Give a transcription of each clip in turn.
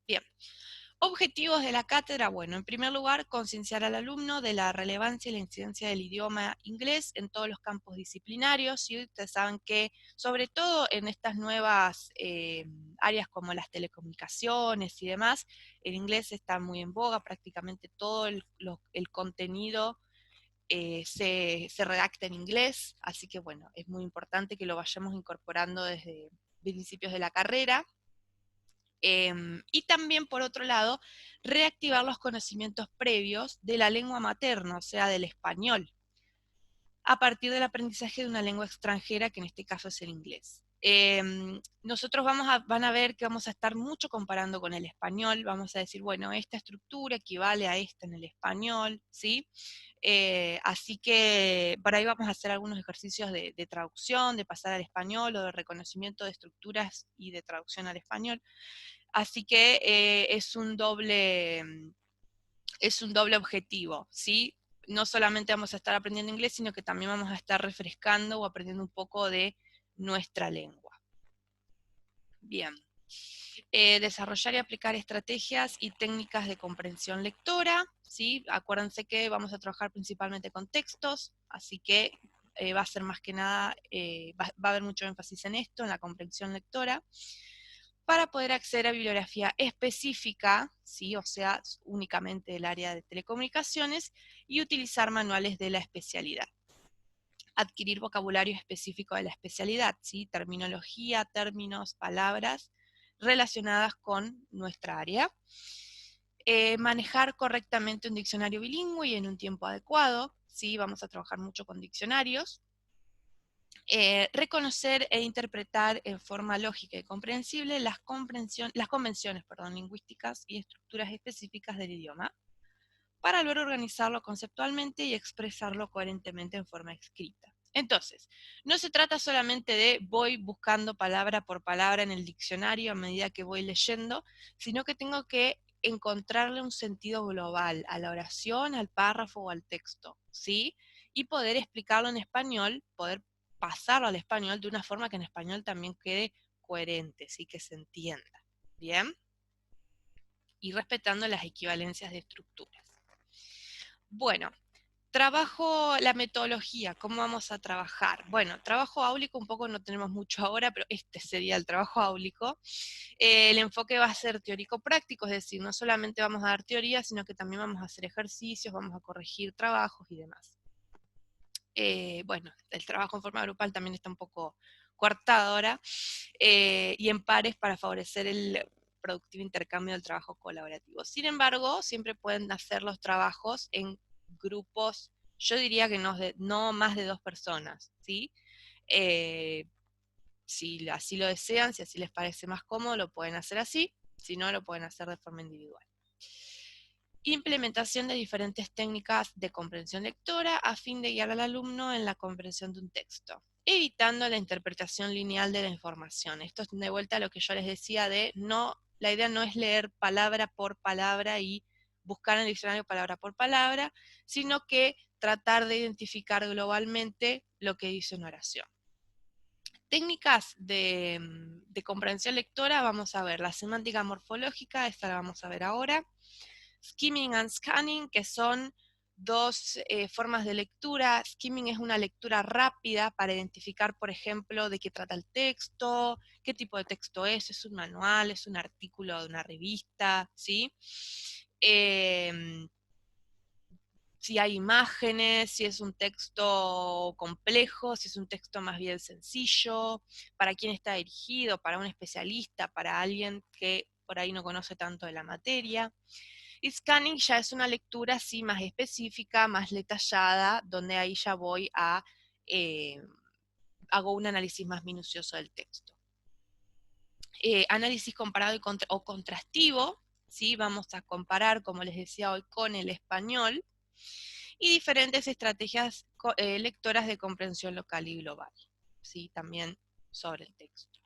Bien. Objetivos de la cátedra, bueno, en primer lugar, concienciar al alumno de la relevancia y la incidencia del idioma inglés en todos los campos disciplinarios, y ustedes saben que, sobre todo en estas nuevas áreas como las telecomunicaciones y demás, el inglés está muy en boga, prácticamente todo el contenido se redacta en inglés, así que bueno, es muy importante que lo vayamos incorporando desde principios de la carrera. Y también, por otro lado, reactivar los conocimientos previos de la lengua materna, o sea, del español, a partir del aprendizaje de una lengua extranjera, que en este caso es el inglés. Nosotros van a ver que vamos a estar mucho comparando con el español, vamos a decir, bueno, esta estructura equivale a esta en el español, ¿sí? Así que por ahí vamos a hacer algunos ejercicios de traducción, de pasar al español o de reconocimiento de estructuras y de traducción al español. Así que es un doble objetivo, ¿sí? No solamente vamos a estar aprendiendo inglés, sino que también vamos a estar refrescando o aprendiendo un poco de nuestra lengua. Bien. Desarrollar y aplicar estrategias y técnicas de comprensión lectora, ¿sí? Acuérdense que vamos a trabajar principalmente con textos, así que va a ser más que nada, va a haber mucho énfasis en esto, en la comprensión lectora, para poder acceder a bibliografía específica, ¿sí? O sea, únicamente del área de telecomunicaciones, y utilizar manuales de la especialidad. Adquirir vocabulario específico de la especialidad, ¿sí? Terminología, términos, palabras relacionadas con nuestra área. Manejar correctamente un diccionario bilingüe y en un tiempo adecuado, ¿sí? Vamos a trabajar mucho con diccionarios. Reconocer e interpretar en forma lógica y comprensible las convenciones lingüísticas y estructuras específicas del idioma, para luego organizarlo conceptualmente y expresarlo coherentemente en forma escrita. Entonces, no se trata solamente de voy buscando palabra por palabra en el diccionario a medida que voy leyendo, sino que tengo que encontrarle un sentido global a la oración, al párrafo o al texto, ¿sí? Y poder explicarlo en español, poder pasarlo al español de una forma que en español también quede coherente, ¿sí? Que se entienda. ¿Bien? Y respetando las equivalencias de estructuras. Bueno, trabajo la metodología, ¿cómo vamos a trabajar? Bueno, trabajo áulico un poco no tenemos mucho ahora, pero este sería el trabajo áulico. El enfoque va a ser teórico-práctico, es decir, no solamente vamos a dar teoría, sino que también vamos a hacer ejercicios, vamos a corregir trabajos y demás. Bueno, el trabajo en forma grupal también está un poco coartado ahora, y en pares para favorecer el productivo intercambio del trabajo colaborativo. Sin embargo, siempre pueden hacer los trabajos en grupos, yo diría que no más de 2 personas, ¿sí? Si así lo desean, si así les parece más cómodo, lo pueden hacer así, si no, lo pueden hacer de forma individual. Implementación de diferentes técnicas de comprensión lectora a fin de guiar al alumno en la comprensión de un texto, evitando la interpretación lineal de la información. Esto es de vuelta a lo que yo les decía de la idea no es leer palabra por palabra y buscar en el diccionario palabra por palabra, sino que tratar de identificar globalmente lo que dice una oración. Técnicas de comprensión lectora, vamos a ver la semántica morfológica, esta la vamos a ver ahora. Skimming and scanning, que son dos formas de lectura. Skimming es una lectura rápida para identificar, por ejemplo, de qué trata el texto, qué tipo de texto es un manual, es un artículo de una revista, ¿sí? Si hay imágenes, si es un texto complejo, si es un texto más bien sencillo, para quién está dirigido, para un especialista, para alguien que por ahí no conoce tanto de la materia. Y scanning ya es una lectura así más específica, más detallada, donde ahí ya voy a, hago un análisis más minucioso del texto. Análisis comparado o contrastivo, ¿sí? Vamos a comparar, como les decía hoy, con el español, y diferentes estrategias lectoras de comprensión local y global, ¿sí? También sobre el texto.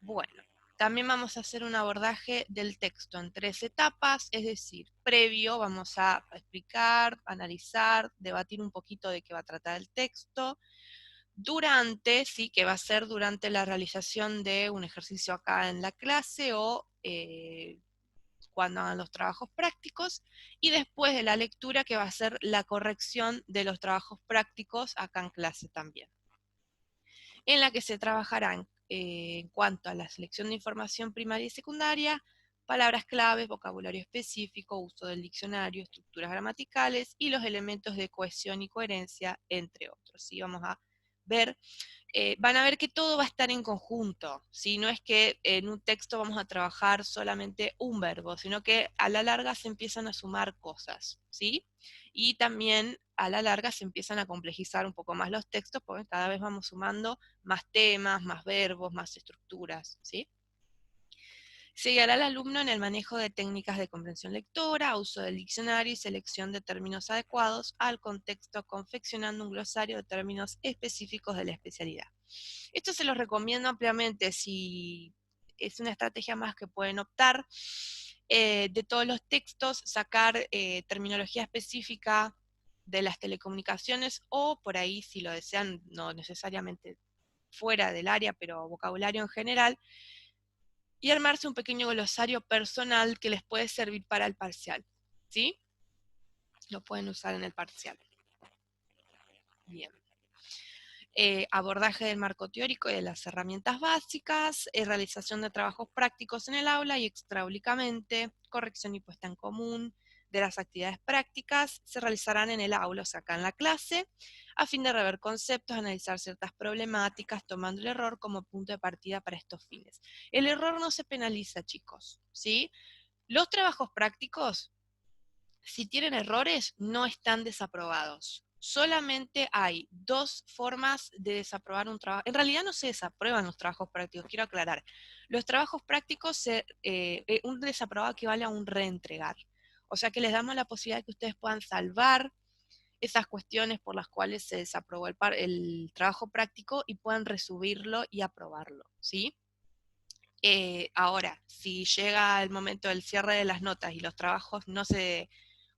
Bueno, también vamos a hacer un abordaje del texto en 3 etapas, es decir, previo vamos a explicar, analizar, debatir un poquito de qué va a tratar el texto. durante, sí, que va a ser durante la realización de un ejercicio acá en la clase o cuando hagan los trabajos prácticos, y después de la lectura que va a ser la corrección de los trabajos prácticos acá en clase también, en la que se trabajarán en cuanto a la selección de información primaria y secundaria, palabras claves, vocabulario específico, uso del diccionario, estructuras gramaticales y los elementos de cohesión y coherencia, entre otros. ¿Sí? Vamos a ver, van a ver que todo va a estar en conjunto, ¿sí? No es que en un texto vamos a trabajar solamente un verbo, sino que a la larga se empiezan a sumar cosas, ¿sí? Y también a la larga se empiezan a complejizar un poco más los textos porque cada vez vamos sumando más temas, más verbos, más estructuras, ¿sí? Se guiará al alumno en el manejo de técnicas de comprensión lectora, uso del diccionario y selección de términos adecuados al contexto, confeccionando un glosario de términos específicos de la especialidad. Esto se los recomiendo ampliamente si es una estrategia más que pueden optar. De todos los textos, sacar terminología específica de las telecomunicaciones o por ahí, si lo desean, no necesariamente fuera del área, pero vocabulario en general, y armarse un pequeño glosario personal que les puede servir para el parcial, ¿sí? Lo pueden usar en el parcial. Bien. Abordaje del marco teórico y de las herramientas básicas, realización de trabajos prácticos en el aula y extraúlicamente, corrección y puesta en común de las actividades prácticas, se realizarán en el aula, o sea, acá en la clase, a fin de rever conceptos, analizar ciertas problemáticas, tomando el error como punto de partida para estos fines. El error no se penaliza, chicos, ¿sí? Los trabajos prácticos, si tienen errores, no están desaprobados. Solamente hay dos formas de desaprobar un trabajo. En realidad no se desaprueban los trabajos prácticos, quiero aclarar. Los trabajos prácticos, un desaprobado equivale a un reentregar. O sea que les damos la posibilidad de que ustedes puedan salvar esas cuestiones por las cuales se desaprobó el trabajo práctico y puedan resubirlo y aprobarlo, ¿sí? Ahora, si llega el momento del cierre de las notas y los trabajos no se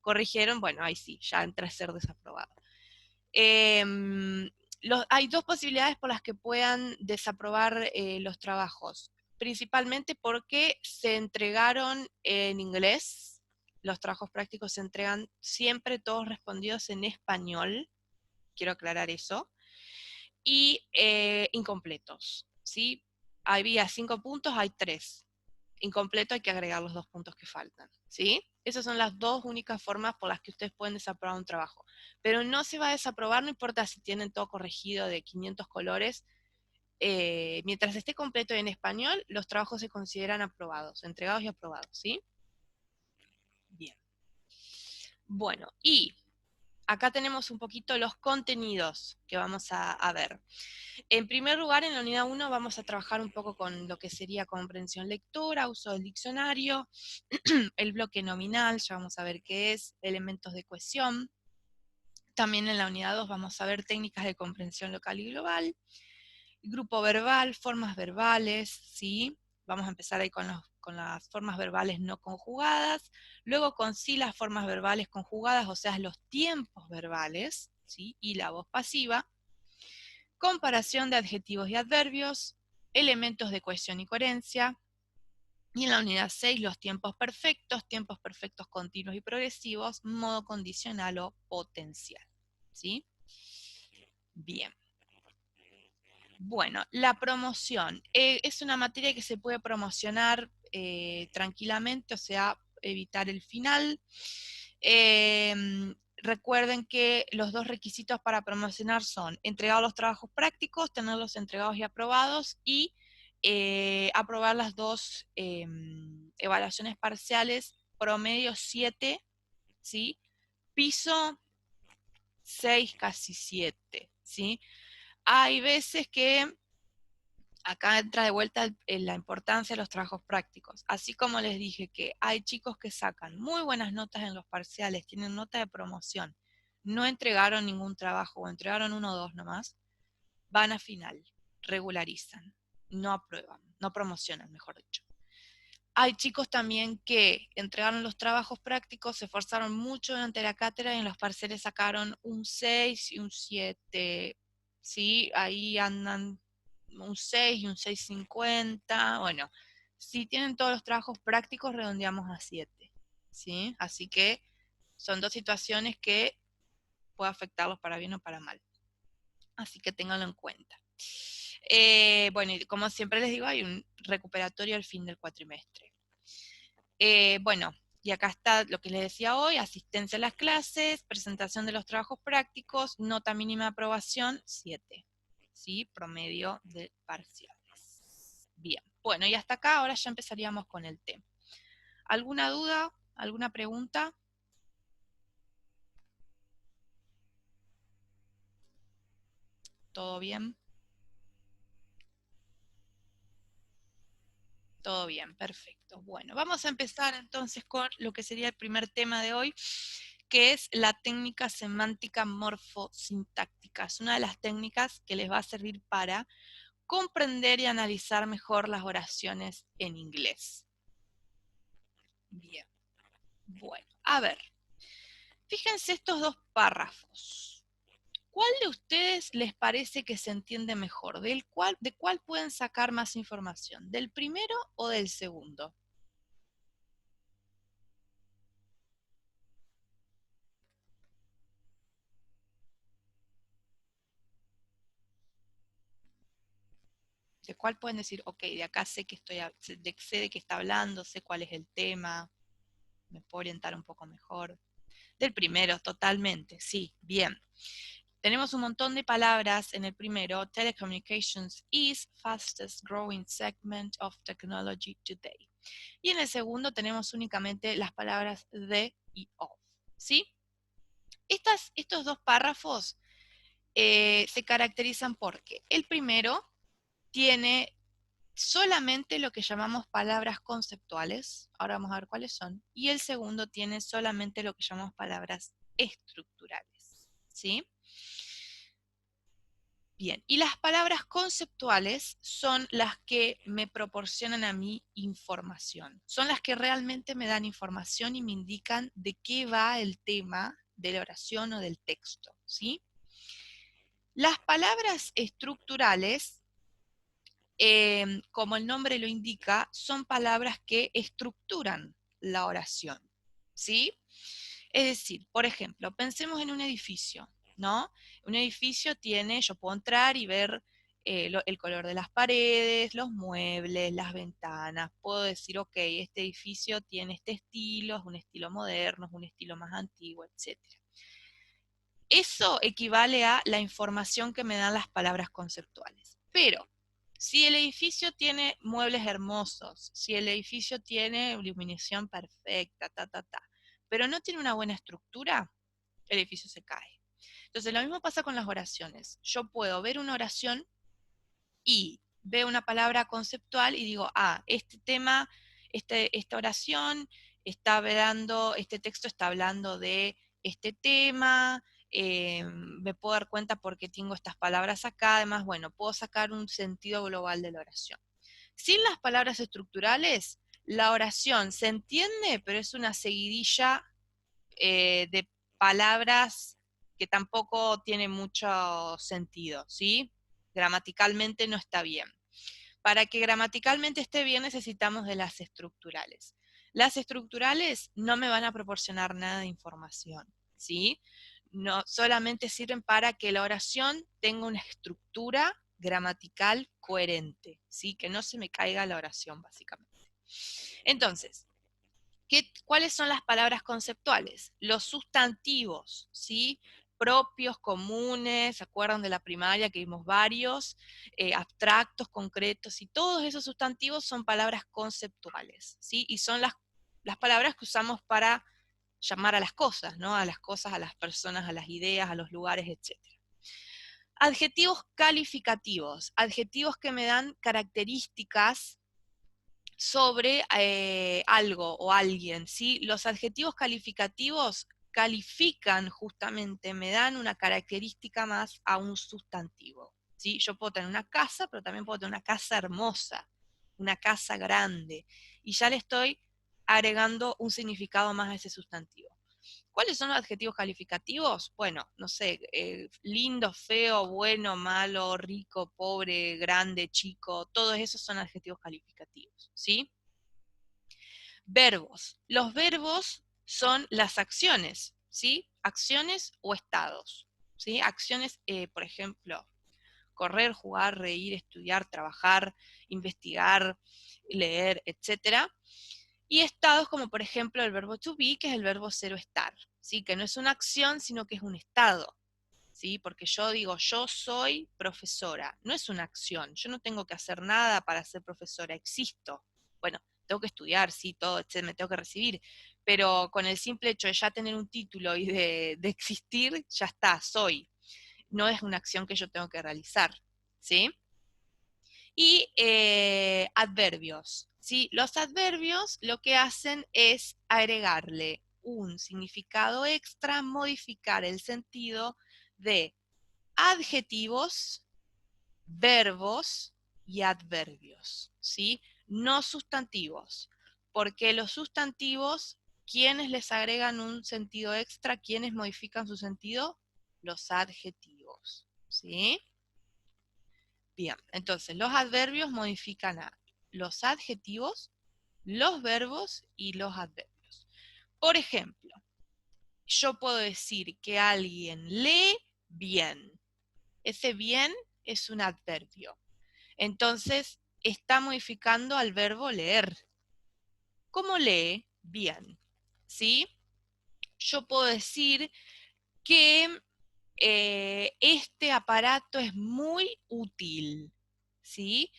corrigieron, bueno, ahí sí, ya entra a ser desaprobado. Hay dos posibilidades por las que puedan desaprobar los trabajos, principalmente porque se entregaron en inglés, los trabajos prácticos se entregan siempre todos respondidos en español, quiero aclarar eso, y incompletos, ¿sí? Había 5 puntos, hay 3. Incompleto hay que agregar los 2 puntos que faltan, ¿sí? Esas son las dos únicas formas por las que ustedes pueden desaprobar un trabajo. Pero no se va a desaprobar, no importa si tienen todo corregido de 500 colores. Mientras esté completo en español, los trabajos se consideran aprobados, entregados y aprobados, ¿sí? Bien. Bueno, y acá tenemos un poquito los contenidos que vamos a ver. En primer lugar, en la unidad 1 vamos a trabajar un poco con lo que sería comprensión lectora, uso del diccionario, el bloque nominal, ya vamos a ver qué es, elementos de cohesión. También en la unidad 2 vamos a ver técnicas de comprensión local y global, grupo verbal, formas verbales, ¿sí? Vamos a empezar ahí con las formas verbales no conjugadas, luego con sí las formas verbales conjugadas, o sea, los tiempos verbales, ¿sí? Y la voz pasiva, comparación de adjetivos y adverbios, elementos de cohesión y coherencia, y en la unidad 6 los tiempos perfectos continuos y progresivos, modo condicional o potencial, ¿sí? Bien. Bueno, la promoción es una materia que se puede promocionar tranquilamente, o sea, evitar el final. Recuerden que los dos requisitos para promocionar son entregar los trabajos prácticos, tenerlos entregados y aprobados, y aprobar las dos evaluaciones parciales, promedio 7, ¿sí? Piso 6, casi 7, ¿sí? Hay veces que acá entra de vuelta la importancia de los trabajos prácticos. Así como les dije que hay chicos que sacan muy buenas notas en los parciales, tienen nota de promoción, no entregaron ningún trabajo o entregaron uno o dos nomás, van a final, regularizan, no aprueban, no promocionan, mejor dicho. Hay chicos también que entregaron los trabajos prácticos, se esforzaron mucho durante la cátedra y en los parciales sacaron un 6 y un 7, ¿sí? Ahí andan un 6 y un 6,50. Bueno, si tienen todos los trabajos prácticos, redondeamos a 7, ¿sí? Así que son dos situaciones que puede afectarlos para bien o para mal. Así que ténganlo en cuenta. Bueno, y como siempre les digo, hay un recuperatorio al fin del cuatrimestre. Bueno, y acá está lo que les decía hoy: asistencia a las clases, presentación de los trabajos prácticos, nota mínima de aprobación, 7. ¿Sí? Promedio de parciales. Bien, bueno, y hasta acá ahora ya empezaríamos con el tema. ¿Alguna duda? ¿Alguna pregunta? ¿Todo bien? Todo bien, perfecto. Bueno, vamos a empezar entonces con lo que sería el primer tema de hoy, que es la técnica semántica morfosintáctica. Es una de las técnicas que les va a servir para comprender y analizar mejor las oraciones en inglés. Bien, bueno, a ver, fíjense estos dos párrafos. ¿Cuál de ustedes les parece que se entiende mejor? ¿De cuál pueden sacar más información? ¿Del primero o del segundo? ¿De cuál pueden decir, ok, de acá sé que sé de qué está hablando, sé cuál es el tema, me puedo orientar un poco mejor? Del primero, totalmente, sí, bien. Tenemos un montón de palabras en el primero. Telecommunications is fastest growing segment of technology today. Y en el segundo tenemos únicamente las palabras the y of, ¿sí? Estos dos párrafos se caracterizan porque el primero tiene solamente lo que llamamos palabras conceptuales, ahora vamos a ver cuáles son, y el segundo tiene solamente lo que llamamos palabras estructurales, ¿sí? Bien, y las palabras conceptuales son las que me proporcionan a mí información, son las que realmente me dan información y me indican de qué va el tema de la oración o del texto, ¿sí? Las palabras estructurales, como el nombre lo indica, son palabras que estructuran la oración, ¿sí? Es decir, por ejemplo, pensemos en un edificio, ¿no? Un edificio tiene, yo puedo entrar y ver el color de las paredes, los muebles, las ventanas. Puedo decir, ok, este edificio tiene este estilo, es un estilo moderno, es un estilo más antiguo, etcétera. Eso equivale a la información que me dan las palabras conceptuales. Pero si el edificio tiene muebles hermosos, si el edificio tiene iluminación perfecta, pero no tiene una buena estructura, el edificio se cae. Entonces lo mismo pasa con las oraciones. Yo puedo ver una oración y veo una palabra conceptual y digo, este tema, esta oración está hablando, este texto está hablando de este tema. Me puedo dar cuenta porque tengo estas palabras acá. Además, bueno, puedo sacar un sentido global de la oración. Sin las palabras estructurales, la oración se entiende, pero es una seguidilla de palabras que tampoco tiene mucho sentido, ¿sí? Gramaticalmente no está bien. Para que gramaticalmente esté bien necesitamos de las estructurales. Las estructurales no me van a proporcionar nada de información, ¿sí? No, solamente sirven para que la oración tenga una estructura gramatical coherente, ¿sí? Que no se me caiga la oración, básicamente. Entonces, ¿cuáles son las palabras conceptuales? Los sustantivos, ¿sí? Propios, comunes, ¿se acuerdan de la primaria que vimos varios? Abstractos, concretos, y todos esos sustantivos son palabras conceptuales, ¿sí? Y son las palabras que usamos para llamar a las cosas, ¿no? A las cosas, a las personas, a las ideas, a los lugares, etc. Adjetivos calificativos, adjetivos que me dan características sobre algo o alguien, ¿sí? Los adjetivos calificativos califican justamente, me dan una característica más a un sustantivo, ¿sí? Yo puedo tener una casa, pero también puedo tener una casa hermosa, una casa grande, y ya le estoy agregando un significado más a ese sustantivo. ¿Cuáles son los adjetivos calificativos? Bueno, no sé, lindo, feo, bueno, malo, rico, pobre, grande, chico, todos esos son adjetivos calificativos, ¿sí? Verbos. Los verbos son las acciones, ¿sí? Acciones o estados, ¿sí? Acciones, por ejemplo, correr, jugar, reír, estudiar, trabajar, investigar, leer, etcétera. Y estados como por ejemplo el verbo to be, que es el verbo ser o estar, ¿sí? Que no es una acción, sino que es un estado, ¿sí? Porque yo digo, yo soy profesora, no es una acción, yo no tengo que hacer nada para ser profesora, existo. Bueno, tengo que estudiar, sí, todo, etcétera, me tengo que recibir, pero con el simple hecho de ya tener un título y de existir, ya está, soy. No es una acción que yo tengo que realizar, ¿sí? Y adverbios, ¿sí? Los adverbios lo que hacen es agregarle un significado extra, modificar el sentido de adjetivos, verbos y adverbios, ¿sí? No sustantivos, porque los sustantivos, ¿quiénes les agregan un sentido extra? ¿Quiénes modifican su sentido? Los adjetivos, ¿sí? Bien, entonces los adverbios modifican a los adjetivos, los verbos y los adverbios. Por ejemplo, yo puedo decir que alguien lee bien. Ese bien es un adverbio. Entonces, está modificando al verbo leer. ¿Cómo lee? Bien. ¿Sí? Yo puedo decir que este aparato es muy útil. ¿Sí?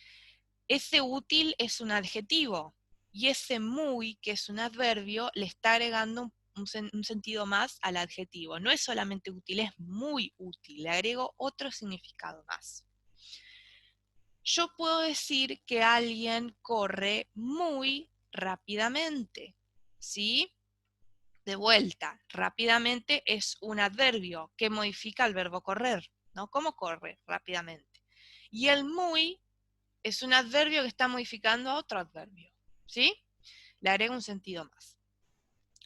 Ese útil es un adjetivo y ese muy, que es un adverbio, le está agregando un sentido más al adjetivo. No es solamente útil, es muy útil. Le agrego otro significado más. Yo puedo decir que alguien corre muy rápidamente, ¿sí? De vuelta, rápidamente es un adverbio que modifica el verbo correr, ¿no? ¿Cómo corre rápidamente? Y el muy es un adverbio que está modificando a otro adverbio, ¿sí? Le agrega un sentido más.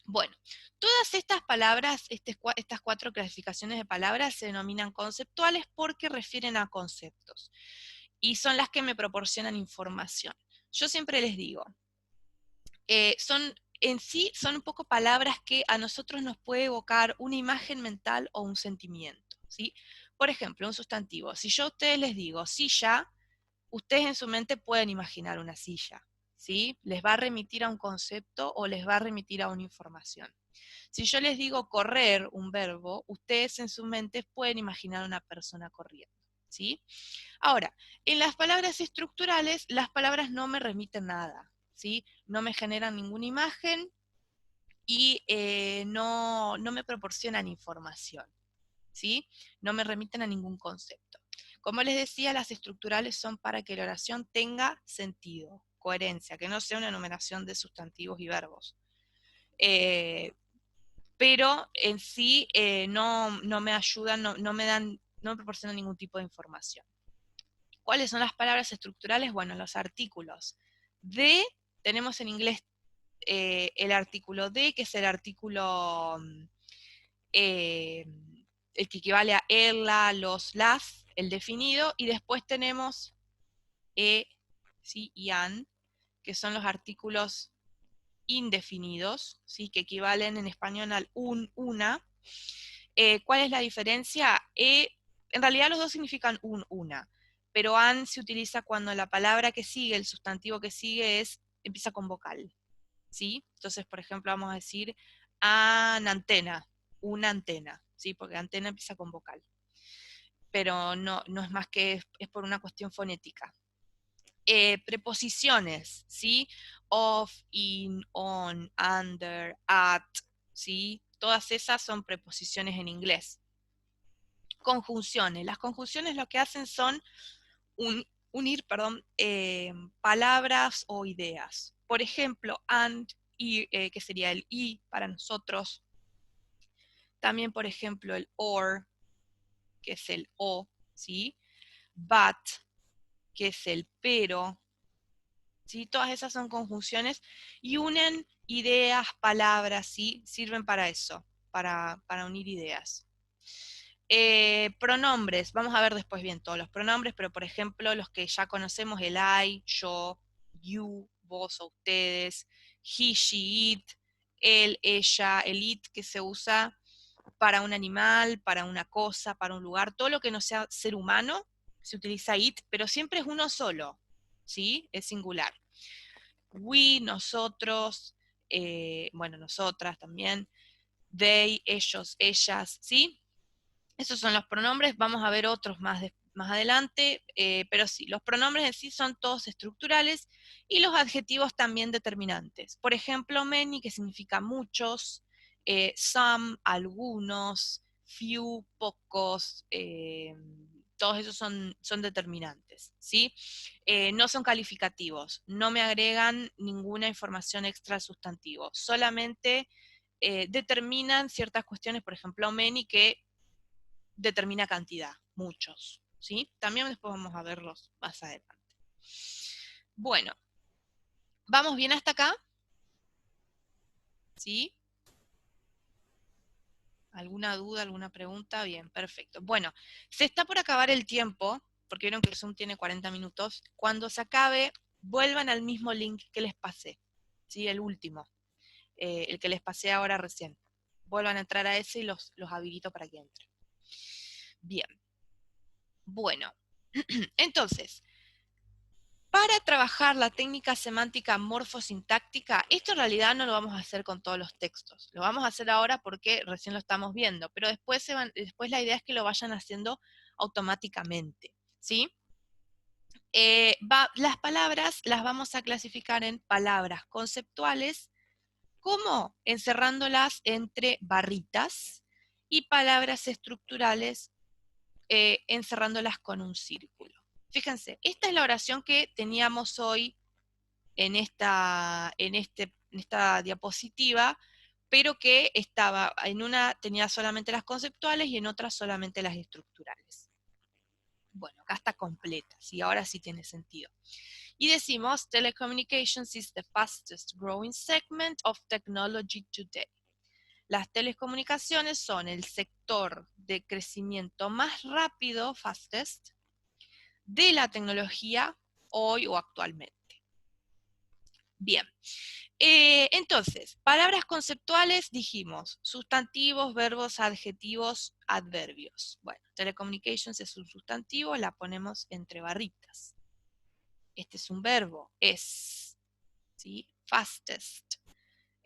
Bueno, todas estas palabras, estas 4 clasificaciones de palabras se denominan conceptuales porque refieren a conceptos y son las que me proporcionan información. Yo siempre les digo, en sí son un poco palabras que a nosotros nos puede evocar una imagen mental o un sentimiento, ¿sí? Por ejemplo, un sustantivo. Si yo a ustedes les digo silla, ustedes en su mente pueden imaginar una silla, ¿sí? Les va a remitir a un concepto o les va a remitir a una información. Si yo les digo correr, un verbo, ustedes en su mente pueden imaginar a una persona corriendo, ¿sí? Ahora, en las palabras estructurales, las palabras no me remiten nada, ¿sí? No me generan ninguna imagen y no me proporcionan información, ¿sí? No me remiten a ningún concepto. Como les decía, las estructurales son para que la oración tenga sentido, coherencia, que no sea una enumeración de sustantivos y verbos. Pero en sí no me ayudan, no me proporcionan ningún tipo de información. ¿Cuáles son las palabras estructurales? Bueno, los artículos. De, tenemos en inglés el artículo de, que es el artículo eh, el que equivale a el, la, los, las, el definido, y después tenemos ¿sí? Y an, que son los artículos indefinidos, ¿sí? Que equivalen en español al un, una. ¿Cuál es la diferencia? En realidad los dos significan un, una, pero an se utiliza cuando la palabra que sigue, el sustantivo que sigue, empieza con vocal, ¿sí? Entonces, por ejemplo, vamos a decir an antena, una antena, ¿sí? Porque antena empieza con vocal, pero no es más que es por una cuestión fonética. Preposiciones, ¿sí? Of, in, on, under, at, ¿sí? Todas esas son preposiciones en inglés. Conjunciones. Las conjunciones lo que hacen son unir, palabras o ideas. Por ejemplo, and, y, que sería el y para nosotros. También, por ejemplo, el or, que es el o, ¿sí? But, que es el pero, ¿sí? Todas esas son conjunciones y unen ideas, palabras, ¿sí? Sirven para eso, para unir ideas. Pronombres, vamos a ver después bien todos los pronombres, pero por ejemplo los que ya conocemos, el I, yo, you, vos o ustedes, he, she, it, él, ella, el it que se usa para un animal, para una cosa, para un lugar, todo lo que no sea ser humano, se utiliza it, pero siempre es uno solo, ¿sí? Es singular. We, nosotros, bueno, nosotras también, they, ellos, ellas, ¿sí? Esos son los pronombres, vamos a ver otros más adelante, pero sí, los pronombres en sí son todos estructurales y los adjetivos también determinantes. Por ejemplo, many, que significa muchos, some, algunos, few, pocos, todos esos son determinantes, ¿sí? No son calificativos, no me agregan ninguna información extra al sustantivo, solamente determinan ciertas cuestiones, por ejemplo, many, que determina cantidad, muchos, ¿sí? También después vamos a verlos más adelante. Bueno, ¿vamos bien hasta acá? ¿Sí? ¿Alguna duda, alguna pregunta? Bien, perfecto. Bueno, se está por acabar el tiempo, porque vieron que el Zoom tiene 40 minutos. Cuando se acabe, vuelvan al mismo link que les pasé, ¿sí? El último, el que les pasé ahora recién. Vuelvan a entrar a ese y los habilito para que entren. Bien. Bueno, entonces, para trabajar la técnica semántica morfosintáctica, esto en realidad no lo vamos a hacer con todos los textos, lo vamos a hacer ahora porque recién lo estamos viendo, pero después la idea es que lo vayan haciendo automáticamente, ¿sí? Las palabras las vamos a clasificar en palabras conceptuales, como encerrándolas entre barritas, y palabras estructurales, encerrándolas con un círculo. Fíjense, esta es la oración que teníamos hoy en esta diapositiva, pero que estaba, en una tenía solamente las conceptuales y en otra solamente las estructurales. Bueno, acá está completa, ¿sí? Ahora sí tiene sentido. Y decimos, telecommunications is the fastest growing segment of technology today. Las telecomunicaciones son el sector de crecimiento más rápido, fastest, de la tecnología hoy o actualmente. Bien, entonces, palabras conceptuales dijimos, sustantivos, verbos, adjetivos, adverbios. Bueno, telecommunications es un sustantivo, la ponemos entre barritas. Este es un verbo, es, ¿sí? Fastest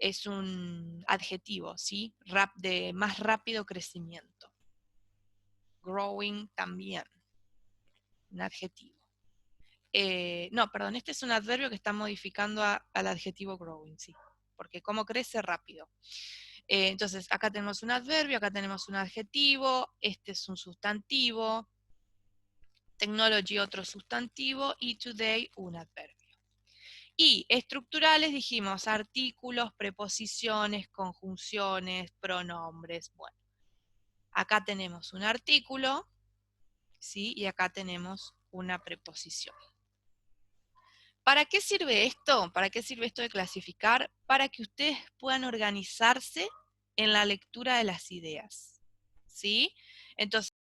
es un adjetivo, ¿sí? De más rápido crecimiento. Growing también, un adjetivo. No, perdón, este es un adverbio que está modificando al adjetivo growing, sí, porque como crece rápido. Entonces, acá tenemos un adverbio, acá tenemos un adjetivo, este es un sustantivo, technology otro sustantivo, y today un adverbio. Y estructurales dijimos artículos, preposiciones, conjunciones, pronombres, bueno. Acá tenemos un artículo, ¿sí? Y acá tenemos una preposición. ¿Para qué sirve esto? ¿Para qué sirve esto de clasificar? Para que ustedes puedan organizarse en la lectura de las ideas, ¿sí? Entonces,